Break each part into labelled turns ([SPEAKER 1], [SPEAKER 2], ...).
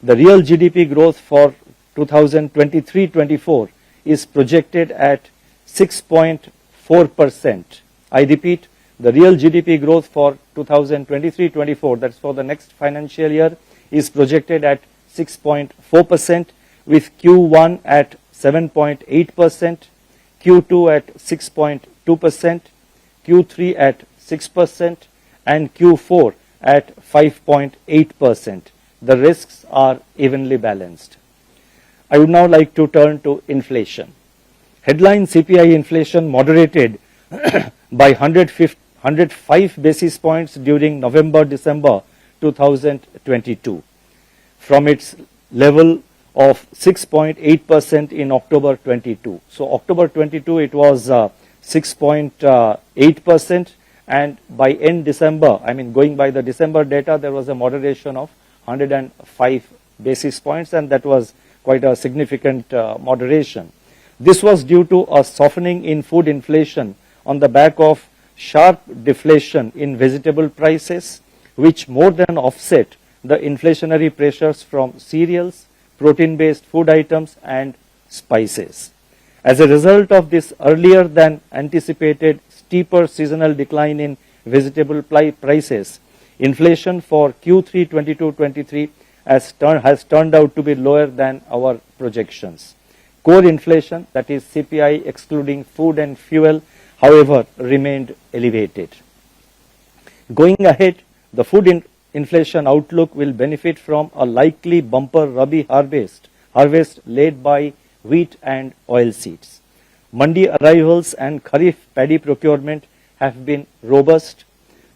[SPEAKER 1] The real GDP growth for 2023-24 is projected at 6.4%. I repeat, the real GDP growth for 2023-24, that's for the next financial year, is projected at 6.4%, with Q1 at 7.8%, Q2 at 6.2%, Q3 at 6%, and Q4 at 5.8%. The risks are evenly balanced. I would now like to turn to inflation. Headline CPI inflation moderated by 105 basis points during November-December 2022 from its level of 6.8% in October 22. So October 22 it was 6.8%, and by end December, I mean going by the December data, there was a moderation of 105 basis points, and that was quite a significant moderation. This was due to a softening in food inflation on the back of sharp deflation in vegetable prices, which more than offset the inflationary pressures from cereals, protein-based food items, and spices. As a result of this earlier than anticipated steeper seasonal decline in vegetable prices, inflation for Q3 22-23 has turned out to be lower than our projections. Core inflation, that is CPI excluding food and fuel, however, remained elevated. Going ahead, the food inflation outlook will benefit from a likely bumper Rabi harvest led by wheat and oilseeds. Mandi arrivals and Kharif paddy procurement have been robust,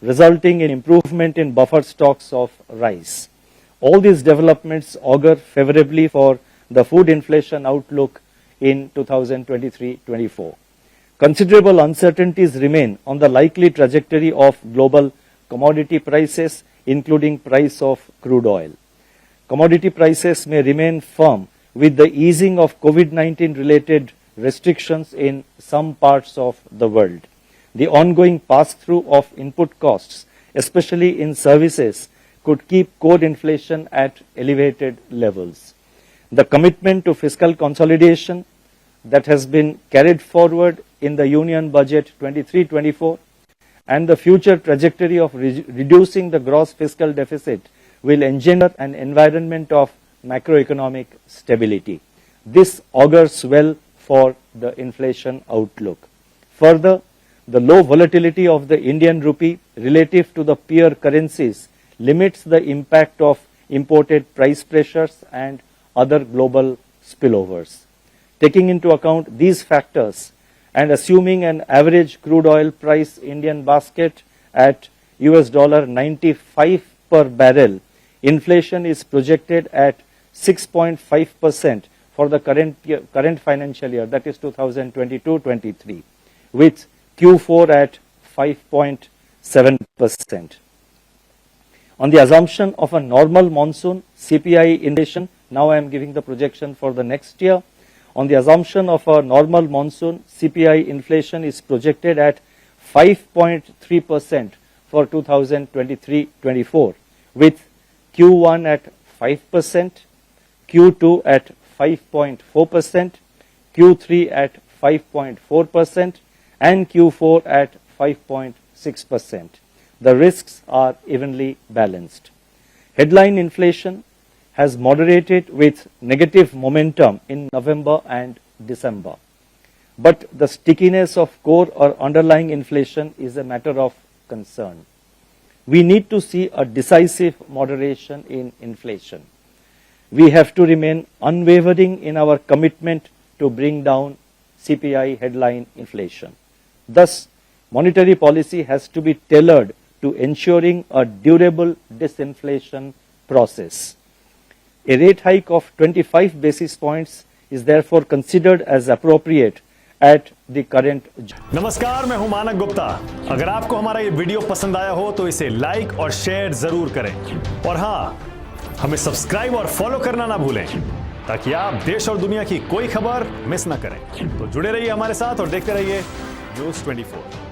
[SPEAKER 1] resulting in improvement in buffer stocks of rice. All these developments augur favorably for the food inflation outlook in 2023-24. Considerable uncertainties remain on the likely trajectory of global commodity prices, including price of crude oil. Commodity prices may remain firm with the easing of COVID-19 related restrictions in some parts of the world. The ongoing pass-through of input costs, especially in services, could keep core inflation at elevated levels. The commitment to fiscal consolidation that has been carried forward in the Union Budget 23-24 and the future trajectory of reducing the gross fiscal deficit will engender an environment of macroeconomic stability. This augurs well for the inflation outlook. Further, the low volatility of the Indian rupee relative to the peer currencies limits the impact of imported price pressures and other global spillovers. Taking into account these factors and assuming an average crude oil price Indian basket at $95 per barrel, inflation is projected at 6.5% for the current financial year, that is 2022-23, with Q4 at 5.7%. On the assumption of a normal monsoon, CPI inflation, now I am giving the projection for the next year. On the assumption of a normal monsoon, CPI inflation is projected at 5.3% for 2023-24, with Q1 at 5%, Q2 at 5.4%, Q3 at 5.4%, and Q4 at 5.6%. The risks are evenly balanced. Headline inflation has moderated with negative momentum in November and December. But the stickiness of core or underlying inflation is a matter of concern. We need to see a decisive moderation in inflation. We have to remain unwavering in our commitment to bring down CPI headline inflation. Thus, monetary policy has to be tailored to ensuring a durable disinflation process. A rate hike of 25 basis points is therefore considered as appropriate at the current.
[SPEAKER 2] नमस्कार, मैं हूं मानक गुप्ता। अगर आपको हमारा ये video पसंद आया हो तो इसे लाइक और शेयर जरूर करें, और हाँ, हमें सब्सक्राइब और फॉलो करना ना भूलें ताकि आप देश और दुनिया की कोई खबर मिस ना करें। तो जुड़े रहिए हमारे साथ और देखते रहिए न्यूज़ 24।